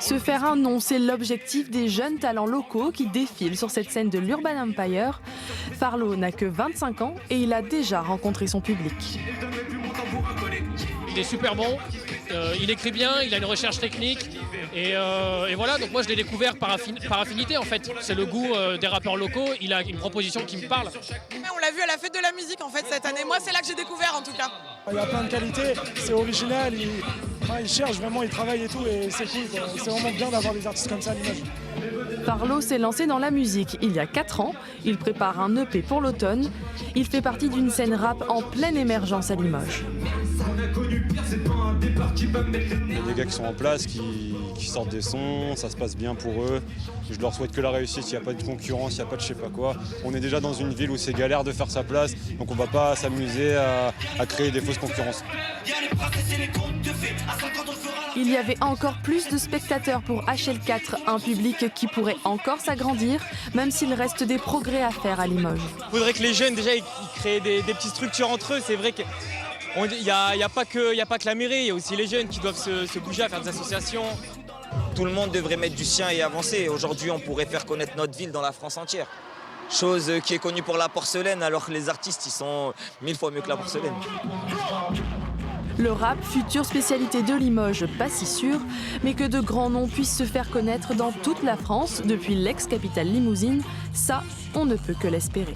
Se faire un nom, c'est l'objectif des jeunes talents locaux qui défilent sur cette scène de l'Urban Empire. Farlo n'a que 25 ans et il a déjà rencontré son public. Il est super bon, il écrit bien, il a une recherche technique et voilà, donc moi je l'ai découvert par affinité en fait. C'est le goût des rappeurs locaux, il a une proposition qui me parle. On l'a vu à la fête de la musique en fait cette année, moi c'est là que j'ai découvert en tout cas. Il a plein de qualités, c'est original, il cherche vraiment, il travaille et tout et c'est cool, quoi. C'est vraiment bien d'avoir des artistes comme ça à Limoges. Farlo s'est lancé dans la musique il y a 4 ans, il prépare un EP pour l'automne, il fait partie d'une scène rap en pleine émergence à Limoges. Il y a des gars qui sont en place, qui sortent des sons, ça se passe bien pour eux. Je leur souhaite que la réussite, il n'y a pas de concurrence, il n'y a pas de je sais pas quoi. On est déjà dans une ville où c'est galère de faire sa place, donc on ne va pas s'amuser à créer des fausses concurrences. Il y avait encore plus de spectateurs pour HL4, un public qui pourrait encore s'agrandir, même s'il reste des progrès à faire à Limoges. Il faudrait que les jeunes déjà ils créent des petites structures entre eux, c'est vrai que il n'y a pas que la mairie, il y a aussi les jeunes qui doivent se bouger à faire des associations. Tout le monde devrait mettre du sien et avancer. Aujourd'hui, on pourrait faire connaître notre ville dans la France entière. Chose qui est connue pour la porcelaine, alors que les artistes, ils sont 1000 fois mieux que la porcelaine. Le rap, future spécialité de Limoges, pas si sûr, mais que de grands noms puissent se faire connaître dans toute la France, depuis l'ex-capitale limousine, ça, on ne peut que l'espérer.